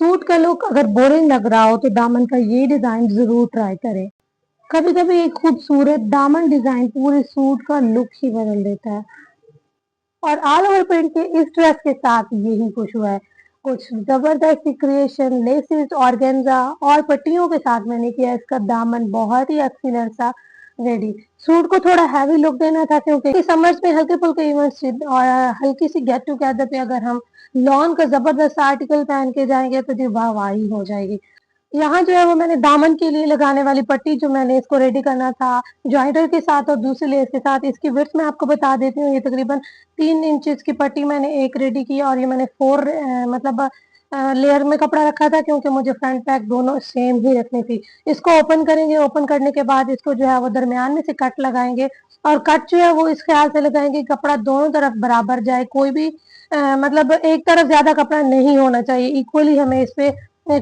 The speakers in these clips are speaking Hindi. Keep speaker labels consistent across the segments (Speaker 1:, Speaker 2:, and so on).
Speaker 1: सूट का लुक अगर बोरिंग लग रहा हो तो दामन का ये डिजाइन जरूर ट्राई करें। कभी कभी एक खूबसूरत दामन डिजाइन पूरे सूट का लुक ही बदल देता है। और ऑल ओवर प्रिंट के इस ड्रेस के साथ यही कुछ हुआ है। कुछ जबरदस्त क्रिएशन, लेसेस, ऑर्गेन्जा और पट्टियों के साथ मैंने किया इसका दामन बहुत ही एक्सीलेंट सा रेडी। सूट को थोड़ा हैवी लुक देना था क्योंकि समर्स में हल्के फुल्के इवेंट्स और हल्की सी गेट टुगेदर पे अगर हम लॉन का जबरदस्त आर्टिकल पहन के जाएंगे तो जी वाहवाही हो जाएगी। यहाँ जो है वो मैंने दामन के लिए लगाने वाली पट्टी जो मैंने इसको रेडी करना था जॉइंटर के साथ और दूसरी लेस के साथ, इसकी विड्थ मैं आपको बता देती हूँ। ये तकरीबन 3 इंचेस की पट्टी मैंने एक रेडी की और ये मैंने 4 मतलब लेयर में कपड़ा रखा था क्योंकि मुझे फ्रंट बैक दोनों सेम ही रखनी थी। इसको ओपन करेंगे, ओपन करने के बाद इसको जो है वो दरमियान में से कट लगाएंगे और कट जो है वो इस ख्याल से लगाएंगे कपड़ा दोनों तरफ बराबर जाए। कोई भी मतलब एक तरफ ज्यादा कपड़ा नहीं होना चाहिए, इक्वली हमें इस पे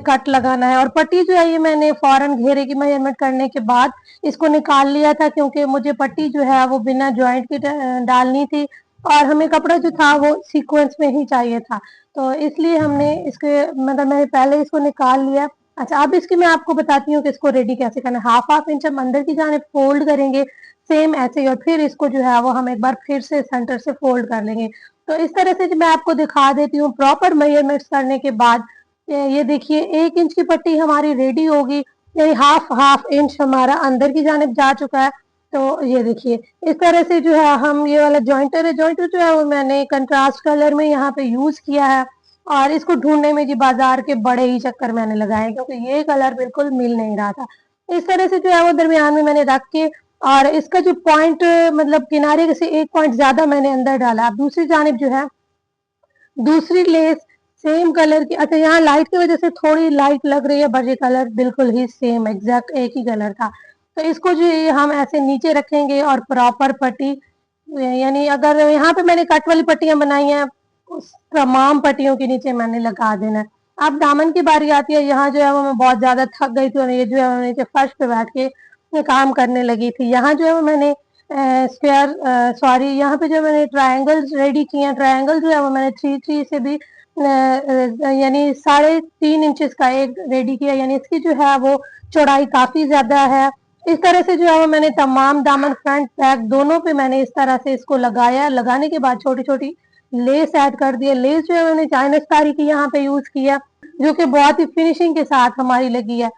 Speaker 1: कट लगाना है। और पट्टी जो है ये मैंने फौरन घेरे की मेजरमेंट करने के बाद इसको निकाल लिया था क्योंकि मुझे पट्टी जो है वो बिना जॉइंट के डालनी थी और हमें कपड़ा जो था वो सीक्वेंस में ही चाहिए था, तो इसलिए हमने इसके मतलब मैंने पहले इसको निकाल लिया। अच्छा, अब इसकी मैं आपको बताती हूँ कि इसको रेडी कैसे करना है। हाफ इंच हम अंदर की जाने फोल्ड करेंगे सेम ऐसे ही, और फिर इसको जो है वो हम एक बार फिर से सेंटर से फोल्ड कर लेंगे। तो इस तरह से मैं आपको दिखा देती हूँ प्रॉपर मेजरमेंट्स करने के बाद। ये देखिए 1 इंच की पट्टी हमारी रेडी होगी, यानी हाफ इंच हमारा अंदर की जानिब जा चुका है। तो ये देखिए इस तरह से जो है हम ये वाला जॉइंटर है, जॉइंटर जो है वो मैंने कंट्रास्ट कलर में यहाँ पे यूज किया है और इसको ढूंढने में जी बाजार के बड़े ही चक्कर मैंने लगाए क्योंकि ये कलर बिल्कुल मिल नहीं रहा था। इस तरह से जो है वो दरमियान में मैंने रख के और इसका जो पॉइंट मतलब किनारे से 1 पॉइंट ज्यादा मैंने अंदर डाला। अब दूसरी जानिब जो है दूसरी लेस सेम कलर की, अच्छा यहाँ लाइट की वजह से थोड़ी लाइट लग रही है बट ये कलर बिल्कुल ही सेम एग्जैक्ट एक ही कलर था। तो इसको जो ये हम ऐसे नीचे रखेंगे और प्रॉपर पट्टी, यानी अगर यहाँ पे मैंने कट वाली पट्टियां बनाई हैं उस तमाम पट्टियों के नीचे मैंने लगा देना है। अब दामन की बारी आती है। यहाँ जो है वो मैं बहुत ज्यादा थक गई थी और ये जो है नीचे फर्श पे बैठ के काम करने लगी थी। यहाँ जो है वो मैंने स्क्वायर सॉरी यहाँ पे जो मैंने ट्रायंगल्स रेडी किए हैं। ट्रायंगल जो है वो मैंने 3 से भी यानी 3.5 इंचेस का एक रेडी किया, यानी इसकी जो है वो चौड़ाई काफी ज्यादा है। इस तरह से जो है वो मैंने तमाम दामन फ्रंट बैक दोनों पे मैंने इस तरह से इसको लगाया। लगाने के बाद छोटी छोटी लेस ऐड कर दिया। लेस जो है मैंने चाइनाकारी की यहाँ पे यूज किया जो कि बहुत ही फिनिशिंग के साथ हमारी लगी है।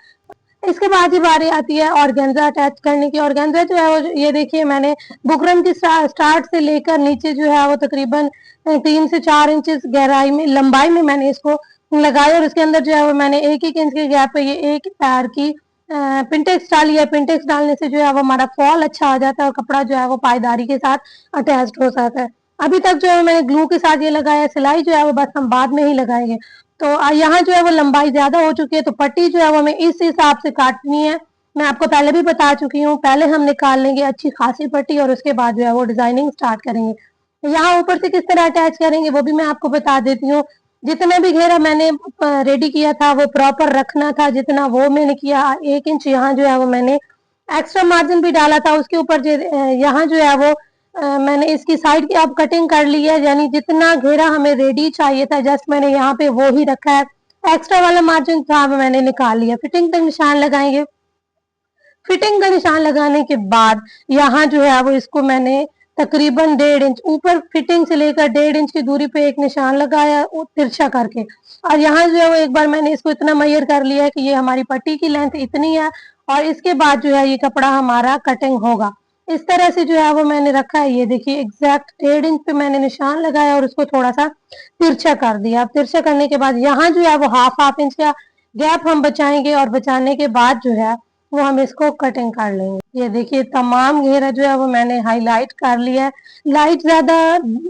Speaker 1: इसके बाद ये बारी आती है ऑर्गेन्जा अटैच करने की। ऑर्गेन्जा जो है वो ये देखिए मैंने बुकरम की स्टार्ट से लेकर नीचे जो है वो तकरीबन 3 से 4 इंचेस गहराई में लंबाई में मैंने इसको लगाया और उसके अंदर जो है वो मैंने 1-1 इंच के गैप पे ये एक पैर की पिंटेक्स डाली है। पिंटेक्स डालने से जो है वो हमारा फॉल अच्छा आ जाता है और कपड़ा जो है वो पायदारी के साथ अटैच हो जाता है। अभी तक जो है मैंने ग्लू के साथ ये लगाया, सिलाई जो है वो बस हम बाद में ही लगाएंगे। तो यहाँ जो है वो लंबाई ज्यादा हो चुकी है तो पट्टी जो है वो हमें इस हिसाब से काटनी है। मैं आपको पहले भी बता चुकी हूँ, पहले हम निकाल लेंगे अच्छी खासी पट्टी और उसके बाद जो है वो डिजाइनिंग स्टार्ट करेंगे। यहाँ ऊपर से किस तरह अटैच करेंगे वो भी मैं आपको बता देती हूँ। जितना भी घेरा मैंने रेडी किया था वो प्रॉपर रखना था, जितना वो मैंने किया। 1 इंच यहाँ जो है वो मैंने एक्स्ट्रा मार्जिन भी डाला था उसके ऊपर। यहाँ जो है वो मैंने इसकी साइड की अब कटिंग कर ली है, यानी जितना घेरा हमें रेडी चाहिए था जस्ट मैंने यहाँ पे वो ही रखा है। एक्स्ट्रा वाला मार्जिन था वो मैंने निकाल लिया। फिटिंग का निशान लगाएंगे। फिटिंग का निशान लगाने के बाद यहाँ जो है वो इसको मैंने तकरीबन 1.5 इंच ऊपर फिटिंग से लेकर 1.5 इंच की दूरी पे एक निशान लगाया तिरछा करके। और यहाँ जो है वो एक बार मैंने इसको इतना मेजर कर लिया है कि ये हमारी पट्टी की लेंथ इतनी है और इसके बाद जो है ये कपड़ा हमारा कटिंग होगा। इस तरह से जो है वो मैंने रखा है। ये देखिए एग्जैक्ट 1.5 इंच पे मैंने निशान लगाया और उसको थोड़ा सा तिरछा कर दिया। अब तिरछा करने के बाद यहाँ जो है वो हाफ इंच का गैप हम बचाएंगे और बचाने के बाद जो है वो हम इसको कटिंग कर लेंगे। ये देखिए तमाम घेरा जो है वो मैंने हाईलाइट कर लिया है। लाइट ज्यादा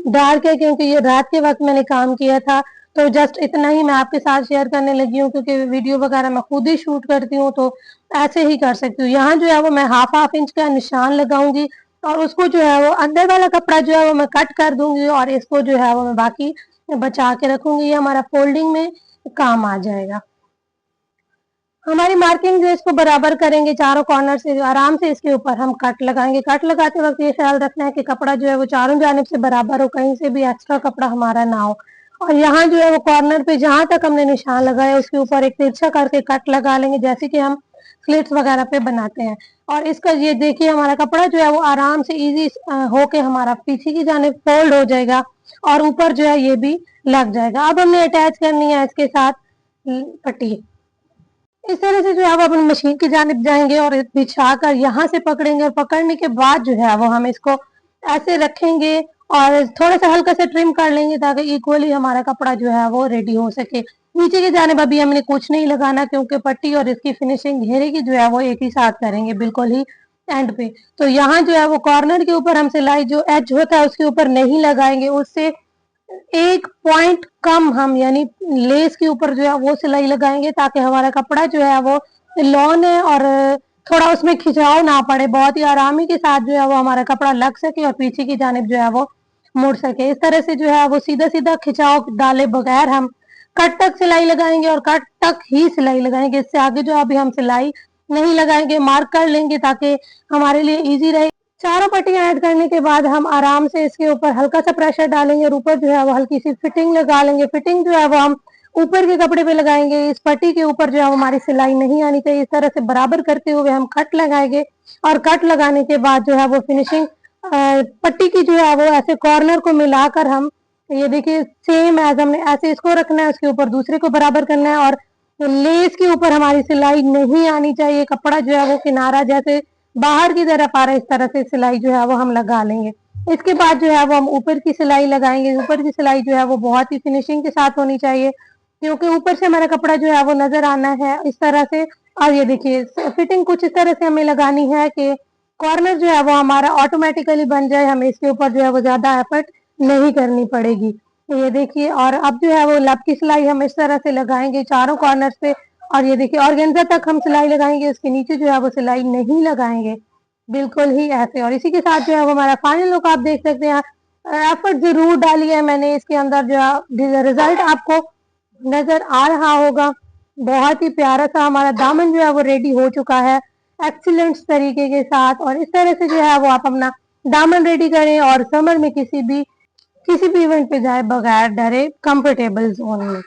Speaker 1: डार्क है क्योंकि ये रात के वक्त मैंने काम किया था, तो जस्ट इतना ही मैं आपके साथ शेयर करने लगी हूँ क्योंकि वीडियो वगैरह मैं खुद ही शूट करती हूँ तो ऐसे ही कर सकती हूँ। यहाँ जो है वो मैं हाफ इंच का निशान लगाऊंगी और उसको जो है वो अंदर वाला कपड़ा जो है वो मैं कट कर दूंगी और इसको जो है वो मैं बाकी बचा के रखूंगी। ये हमारा फोल्डिंग में काम आ जाएगा। हमारी मार्किंग जो इसको बराबर करेंगे चारों कॉर्नर से आराम से इसके ऊपर हम कट लगाएंगे। कट लगाते वक्त ये ख्याल रखना है कि कपड़ा जो है वो चारों जानिब से बराबर हो, कहीं से भी एक्स्ट्रा कपड़ा हमारा ना हो। और यहाँ जो है वो कॉर्नर पे जहां तक हमने निशान लगाया उसके ऊपर एक तिरछा करके कट लगा लेंगे, जैसे कि हम स्लिट्स वगैरह पे बनाते हैं। और इसका ये देखिए हमारा कपड़ा जो है वो आराम से इजी होके हमारा पीछे की जानिब फोल्ड हो जाएगा और ऊपर जो है ये भी लग जाएगा। अब हमने अटैच करनी है इसके साथ पट्टी। इस तरह से जो है वो अपनी मशीन की जानिब जाएंगे और बिछा कर यहाँ से पकड़ेंगे और पकड़ने के बाद जो है वो हम इसको ऐसे रखेंगे और थोड़ा सा हल्का सा ट्रिम कर लेंगे ताकि इक्वली हमारा कपड़ा जो है वो रेडी हो सके। नीचे की जानिब अभी हमने कुछ नहीं लगाना क्योंकि पट्टी और इसकी फिनिशिंग घेरे की जो है वो एक ही साथ करेंगे बिल्कुल ही एंड पे। तो यहाँ जो है वो कॉर्नर के ऊपर हम सिलाई जो एज होता है उसके ऊपर नहीं लगाएंगे, उससे एक पॉइंट कम हम यानी लेस के ऊपर जो है वो सिलाई लगाएंगे ताकि हमारा कपड़ा जो है वो लॉन है और थोड़ा उसमें खिंचाव ना पड़े, बहुत ही आरामी के साथ जो है वो हमारा कपड़ा लग सके और पीछे की जानिब जो है वो मुड़ सके। इस तरह से जो है वो सीधा सीधा खिंचाव डाले बगैर हम कट तक सिलाई लगाएंगे और कट तक ही सिलाई लगाएंगे। इससे आगे जो अभी हम सिलाई नहीं लगाएंगे, मार्क कर लेंगे ताकि हमारे लिए इजी रहे। चारों पट्टियां ऐड करने के बाद हम आराम से इसके ऊपर हल्का सा प्रेशर डालेंगे और ऊपर जो है वो हल्की सी फिटिंग लगा लेंगे। फिटिंग जो है वो हम ऊपर के कपड़े पे लगाएंगे, इस पट्टी के ऊपर जो है हमारी सिलाई नहीं आनी चाहिए। इस तरह से बराबर करते हुए हम कट लगाएंगे और कट लगाने के बाद जो है वो फिनिशिंग पट्टी की जो है वो ऐसे कॉर्नर को मिलाकर हम ये देखिए सेम एज हमने ऐसे इसको रखना है, उसके ऊपर दूसरे को बराबर करना है और लेस के ऊपर हमारी सिलाई नहीं आनी चाहिए। कपड़ा जो है वो किनारा जैसे बाहर की तरफ आ रहा है इस तरह से सिलाई जो है वो हम लगा लेंगे। इसके बाद जो है वो हम ऊपर की सिलाई लगाएंगे। ऊपर की सिलाई जो है वो बहुत ही फिनिशिंग के साथ होनी चाहिए क्योंकि ऊपर से हमारा कपड़ा जो है वो नजर आना है इस तरह से। और ये देखिए फिटिंग कुछ इस तरह से हमें लगानी है कि कॉर्नर जो है वो हमारा ऑटोमेटिकली बन जाए, हमें इसके ऊपर जो है वो ज्यादा एफर्ट नहीं करनी पड़ेगी। तो ये देखिए और अब जो है वो लब की सिलाई हम इस तरह से लगाएंगे चारों कॉर्नर पे और ये देखिए ऑर्गेन्जा तक हम सिलाई लगाएंगे, उसके नीचे जो है वो सिलाई नहीं लगाएंगे, बिल्कुल ही ऐसे। और इसी के साथ जो है वो हमारा फाइनल लुक आप देख सकते हैं। एफर्ट जरूर डाली है मैंने, इसके अंदर जो है रिजल्ट आपको नजर आ रहा होगा। बहुत ही प्यारा सा हमारा दामन जो है वो रेडी हो चुका है एक्सीलेंट तरीके के साथ। और इस तरह से जो है वो आप अपना दामन रेडी करें और समर में किसी भी इवेंट पे जाए बगैर डरे कंफर्टेबल जोन में।